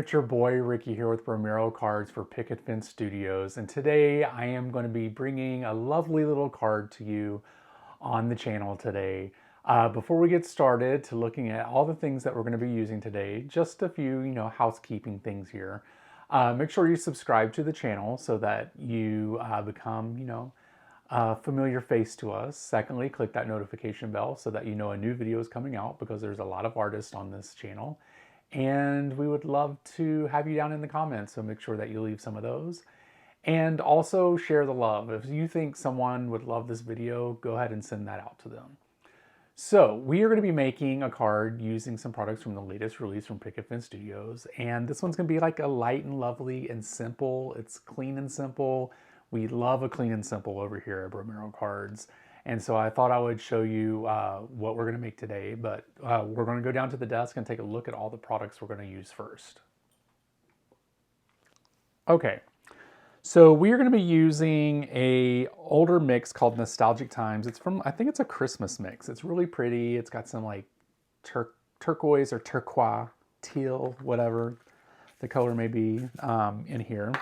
miniature boy Ricky here with Romero cards for Picket Studios, and today I am going to be bringing a lovely little card to you on the channel today. Before we get started to looking at all the things that we're going to be using today, just a few, housekeeping things here. Make sure you subscribe to the channel so that you become, a familiar face to us. Secondly, click that notification bell so that you know a new video is coming out, because there's a lot of artists on this channel. And we would love to have you down in the comments, so make sure that you leave some of those. And also share the love. If you think someone would love this video, go ahead and send that out to them. So we are going to be making a card using some products from the latest release from Picket Studios. And this one's going to be like a light and lovely and simple. It's clean and simple. We love a clean and simple over here at Romero Cards. And so I thought I would show you what we're going to make today, but we're going to go down to the desk and take a look at all the products we're going to use first. Okay, so we are going to be using a older mix called Nostalgic Times. It's from, I think it's a Christmas mix. It's really pretty. It's got some like turquoise or turquoise, teal, whatever the color may be in here.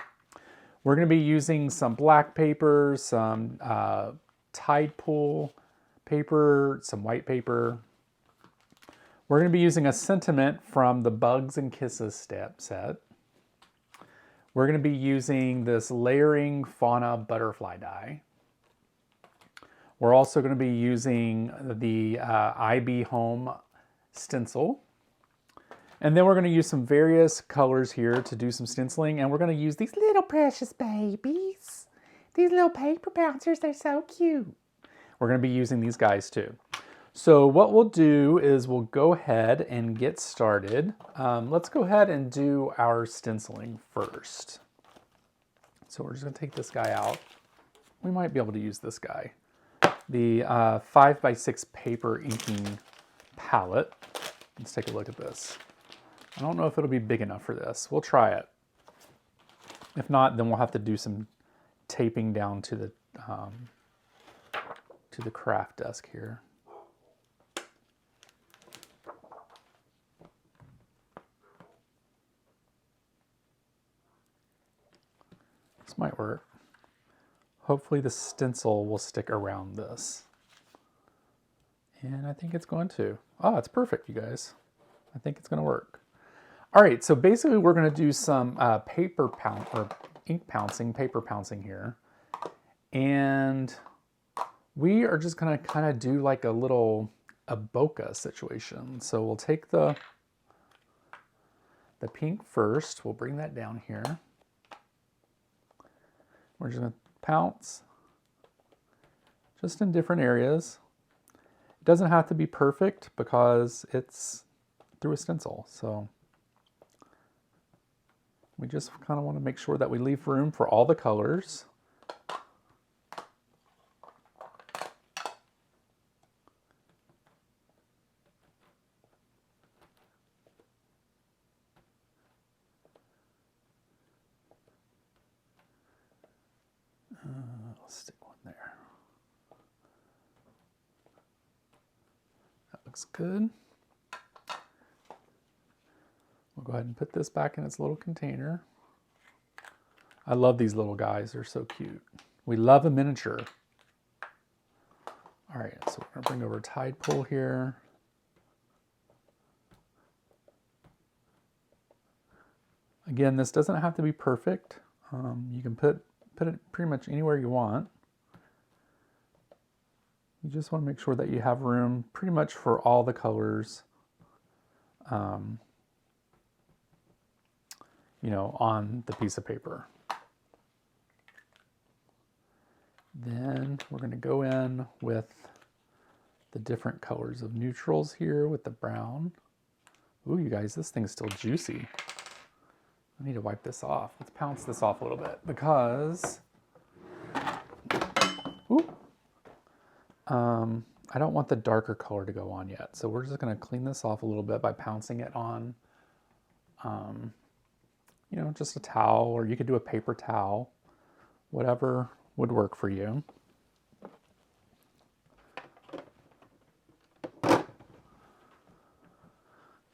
We're going to be using some black paper, some Tidepool paper, some white paper. We're going to be using a sentiment from the Bugs and Kisses set. We're going to be using this layering Fauna butterfly die. We're also going to be using the IB Home stencil. And then we're going to use some various colors here to do some stenciling. And we're going to use these little precious babies. These little paper bouncers, they're so cute. We're going to be using these guys too. So what we'll do is we'll go ahead and get started. Let's go ahead and do our stenciling first. So we're just going to take this guy out. We might be able to use this guy. The 5x6 paper inking palette. Let's take a look at this. I don't know if it'll be big enough for this. We'll try it. If not, then we'll have to do some taping down to the craft desk here. This might work. Hopefully the stencil will stick around this. And I think it's going to. Oh, it's perfect, you guys. I think it's going to work. All right, so basically we're going to do some ink pouncing, paper pouncing here. And we are just going to kind of do like a little bokeh situation. So we'll take the pink first. We'll bring that down here. We're just going to pounce just in different areas. It doesn't have to be perfect because it's through a stencil. So we just kind of want to make sure that we leave room for all the colors. Let's stick one there. That looks good. We'll go ahead and put this back in its little container. I love these little guys. They're so cute. We love a miniature. All right, so we're going to bring over Tidepool here. Again, this doesn't have to be perfect. You can put it pretty much anywhere you want. You just want to make sure that you have room pretty much for all the colors, on the piece of paper. Then we're going to go in with the different colors of neutrals here with the brown. Ooh, you guys, this thing's still juicy. I need to wipe this off. Let's pounce this off a little bit because I don't want the darker color to go on yet. So we're just going to clean this off a little bit by pouncing it on, just a towel, or you could do a paper towel, whatever would work for you.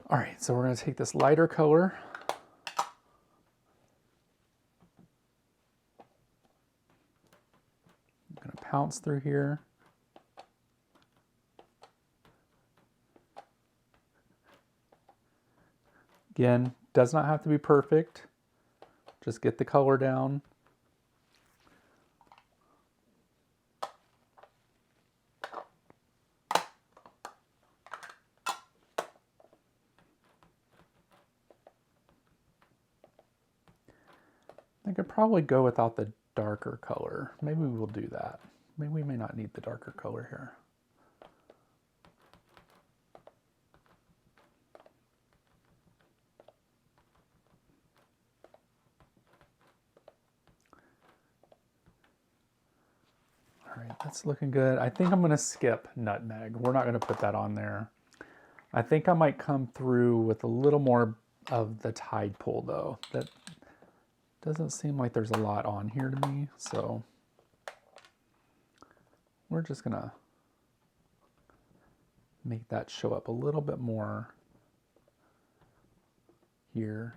All right, so we're going to take this lighter color pounce through here. Again, does not have to be perfect. Just get the color down. I could probably go without the darker color. Maybe we will do that. Maybe we may not need the darker color here. All right, that's looking good. I think I'm gonna skip nutmeg. We're not gonna put that on there. I think I might come through with a little more of the Tidepool though. That doesn't seem like there's a lot on here to me, so we're just gonna make that show up a little bit more here.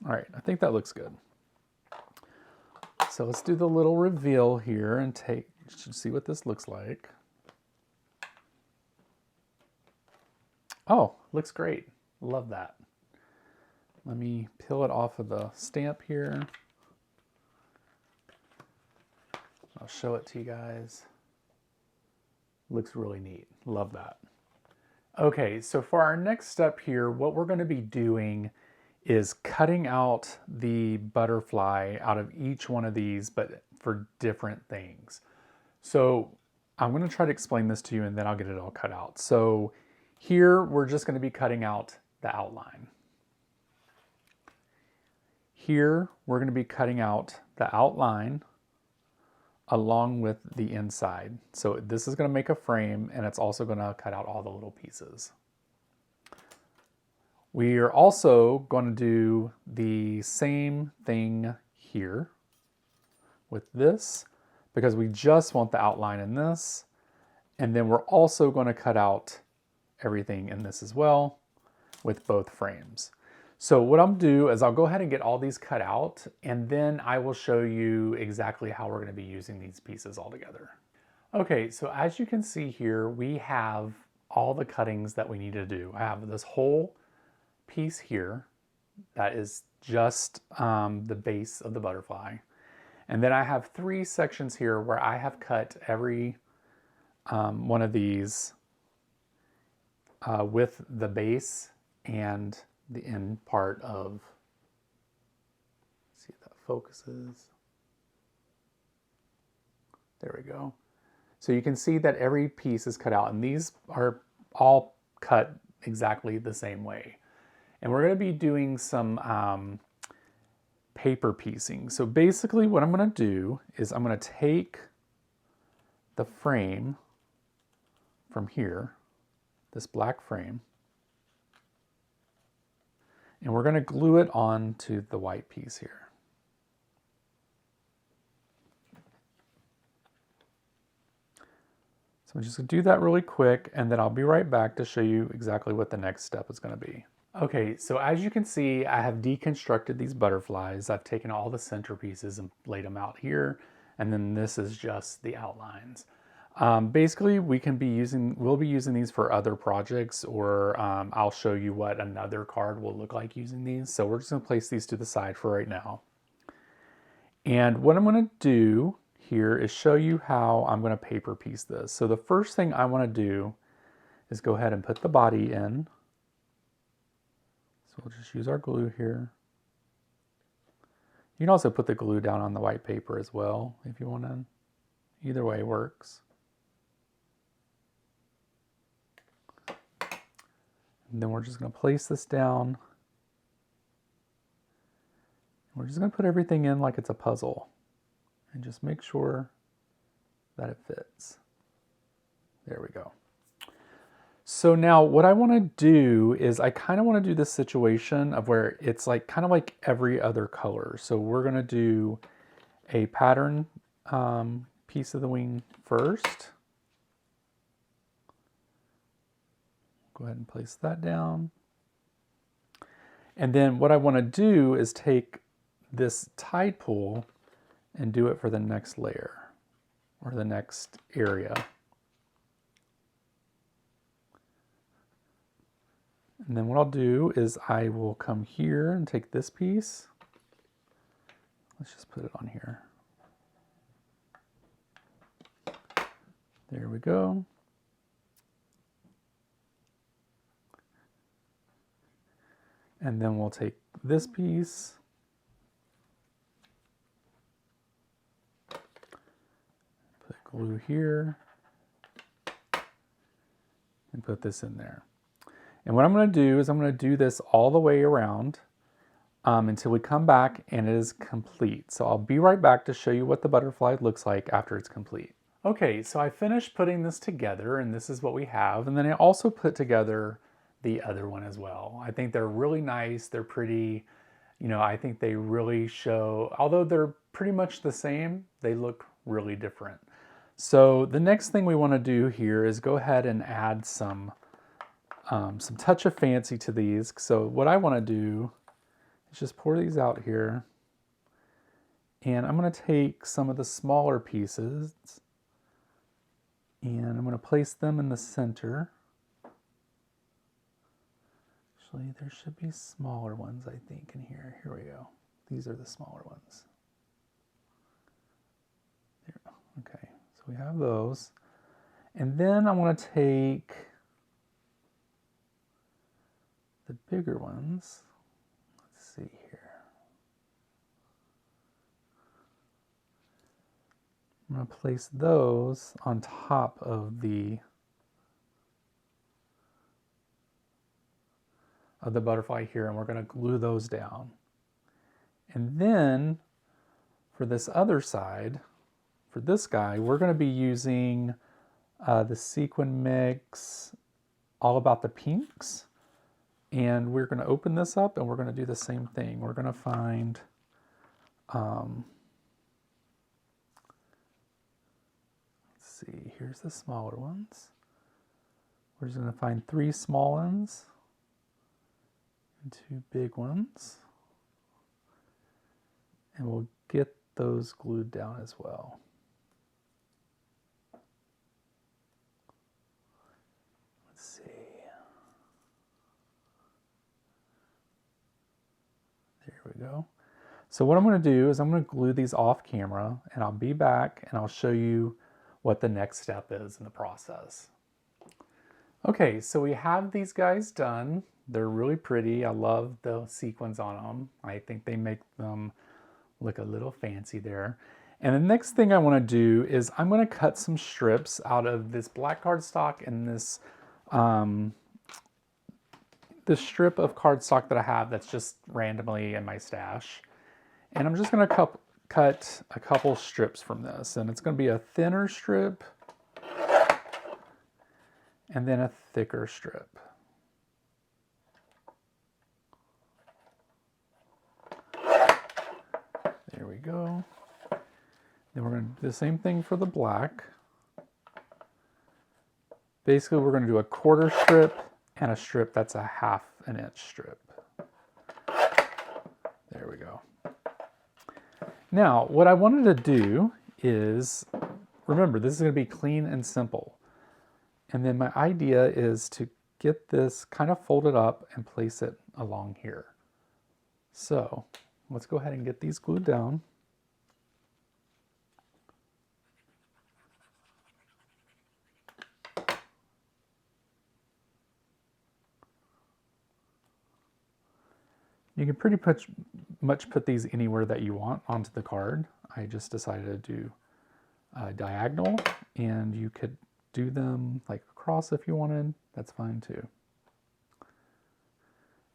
All right, I think that looks good. So let's do the little reveal here and see what this looks like. Oh, looks great. Love that. Let me peel it off of the stamp here. I'll show it to you guys. Looks really neat. Love that. Okay, so for our next step here, what we're going to be doing is cutting out the butterfly out of each one of these, but for different things. So I'm going to try to explain this to you and then I'll get it all cut out. So here we're just going to be cutting out the outline. Here we're going to be cutting out the outline along with the inside. So this is going to make a frame and it's also going to cut out all the little pieces. We are also going to do the same thing here with this because we just want the outline in this. And then we're also going to cut out everything in this as well with both frames. So what I'll do is I'll go ahead and get all these cut out and then I will show you exactly how we're going to be using these pieces all together. Okay, so as you can see here, we have all the cuttings that we need to do. I have this whole piece here that is just the base of the butterfly. And then I have 3 sections here where I have cut every one of these with the base and the end part of, see if that focuses. There we go. So you can see that every piece is cut out and these are all cut exactly the same way. And we're going to be doing some paper piecing. So basically what I'm going to do is I'm going to take the frame from here, this black frame, and we're going to glue it onto the white piece here. So I'm just going to do that really quick and then I'll be right back to show you exactly what the next step is going to be. Okay, so as you can see, I have deconstructed these butterflies. I've taken all the center pieces and laid them out here, and then this is just the outlines. Basically, we'll be using these for other projects, or I'll show you what another card will look like using these. So we're just gonna place these to the side for right now. And what I'm gonna do here is show you how I'm gonna paper piece this. So the first thing I wanna do is go ahead and put the body in. So we'll just use our glue here. You can also put the glue down on the white paper as well if you want to. Either way works. And then we're just going to place this down. We're just going to put everything in like it's a puzzle and just make sure that it fits. There we go. So now what I want to do is I kind of want to do this situation of where it's like kind of like every other color. So we're going to do a pattern piece of the wing first. Go ahead and place that down. And then what I want to do is take this Tidepool and do it for the next layer or the next area. And then what I'll do is I will come here and take this piece. Let's just put it on here. There we go. And then we'll take this piece, put glue here, and put this in there. And what I'm going to do is I'm going to do this all the way around until we come back and it is complete. So I'll be right back to show you what the butterfly looks like after it's complete. Okay, so I finished putting this together and this is what we have. And then I also put together the other one as well. I think they're really nice. They're pretty, you know, I think they really show, although they're pretty much the same, they look really different. So the next thing we want to do here is go ahead and add some touch of fancy to these. So what I want to do is just pour these out here. And I'm going to take some of the smaller pieces and I'm going to place them in the center. Actually, there should be smaller ones, I think, in here. Here we go. These are the smaller ones. There. Okay, so we have those. And then I want to take the bigger ones. Let's see here. I'm going to place those on top of the butterfly here, and we're going to glue those down. And then for this other side, for this guy, we're going to be using the Sequin mix, All About the Pinks. And we're going to open this up and we're going to do the same thing. We're going to find let's see, here's the smaller ones. We're just going to find 3 small ones and 2 big ones. And we'll get those glued down as well. Let's see. There we go. So what I'm going to do is I'm going to glue these off camera and I'll be back and I'll show you what the next step is in the process. Okay, so we have these guys done. They're really pretty. I love the sequins on them. I think they make them look a little fancy there. And the next thing I want to do is I'm going to cut some strips out of this black cardstock and this strip of cardstock that I have that's just randomly in my stash. And I'm just going to cut a couple strips from this. And it's going to be a thinner strip and then a thicker strip. There we go. Then we're going to do the same thing for the black. Basically, we're going to do a 1/4 strip and a strip that's a 1/2 inch strip. There we go. Now, what I wanted to do is, remember, this is going to be clean and simple. And then my idea is to get this kind of folded up and place it along here. So let's go ahead and get these glued down. You can pretty much put these anywhere that you want onto the card. I just decided to do diagonal, and you could do them like across if you wanted. That's fine too.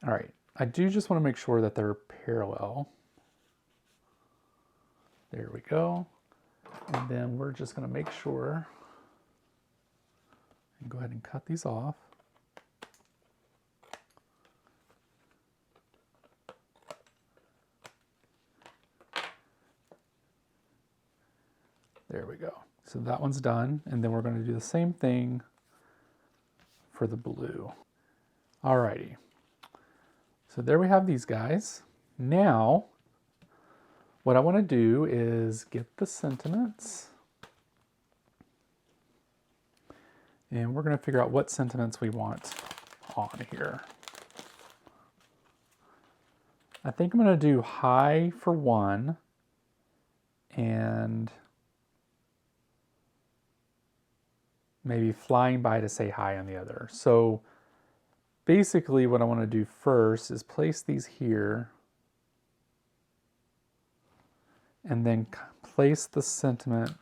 All right, I do just want to make sure that they're parallel. There we go. And then we're just going to make sure and go ahead and cut these off. There we go. So that one's done. And then we're going to do the same thing for the blue. Alrighty. So there we have these guys. Now, what I want to do is get the sentiments. And we're going to figure out what sentiments we want on here. I think I'm going to do high for one and maybe flying by to say hi on the other. So basically what I want to do first is place these here and then place the sentiment,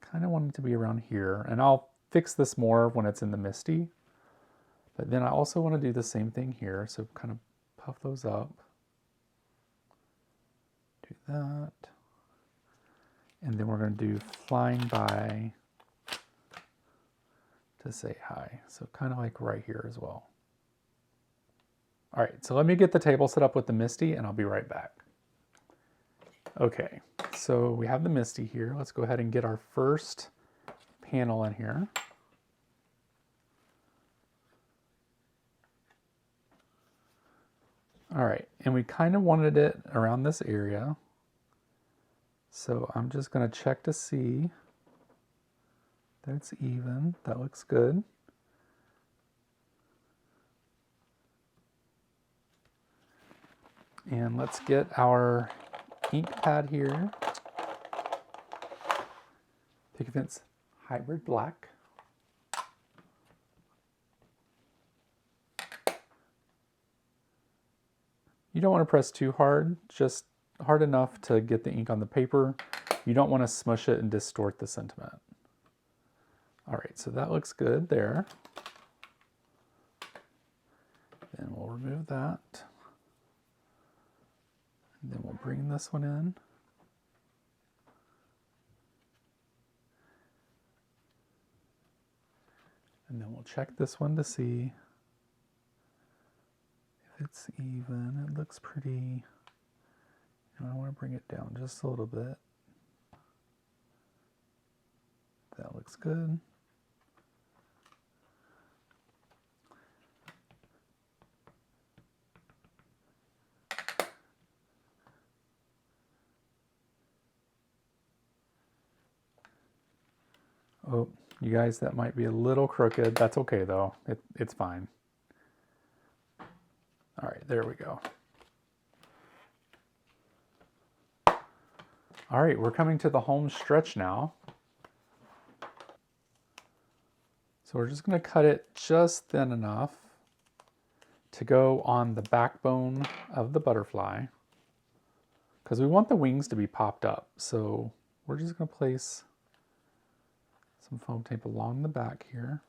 kind of want it to be around here, and I'll fix this more when it's in the MISTI. But then I also want to do the same thing here, so kind of puff those up. Do that. And then we're going to do flying by to say hi. So kind of like right here as well. All right, so let me get the table set up with the MISTI and I'll be right back. Okay, so we have the MISTI here. Let's go ahead and get our first panel in here. All right, and we kind of wanted it around this area. So I'm just going to check to see that it's even. That looks good. And let's get our ink pad here. Picket Hybrid Black. You don't want to press too hard, just hard enough to get the ink on the paper. You don't want to smush it and distort the sentiment. All right, so that looks good there. Then we'll remove that. And then we'll bring this one in. And then we'll check this one to see if it's even. It looks pretty. And I want to bring it down just a little bit. That looks good. Oh, you guys, that might be a little crooked. That's okay though. It's fine. All right, there we go. All right, we're coming to the home stretch now. So we're just going to cut it just thin enough to go on the backbone of the butterfly, because we want the wings to be popped up. So we're just going to place some foam tape along the back here.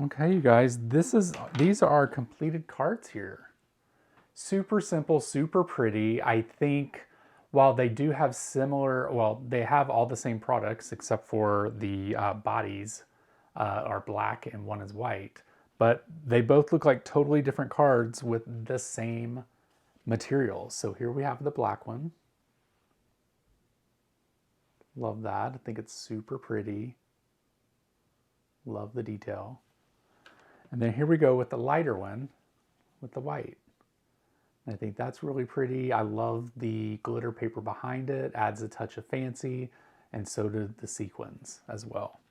Okay, you guys, these are our completed cards here. Super simple, super pretty. I think while they do have similar, well, they have all the same products except for the bodies are black and one is white, but they both look like totally different cards with the same materials. So here we have the black one. Love that. I think it's super pretty. Love the detail. And then here we go with the lighter one with the white. I think that's really pretty. I love the glitter paper behind it. Adds a touch of fancy, and so do the sequins as well.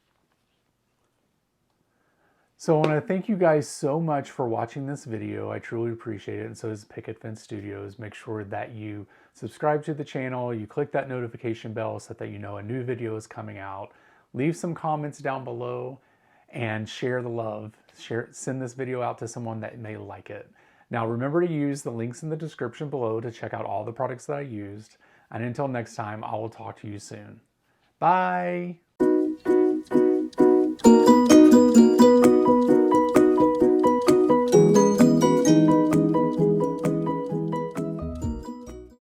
So I want to thank you guys so much for watching this video. I truly appreciate it, and so does Picket Studios. Make sure that you subscribe to the channel, you click that notification bell so that you know a new video is coming out. Leave some comments down below and share the love. Send this video out to someone that may like it. Now remember to use the links in the description below to check out all the products that I used. And until next time, I will talk to you soon. Bye!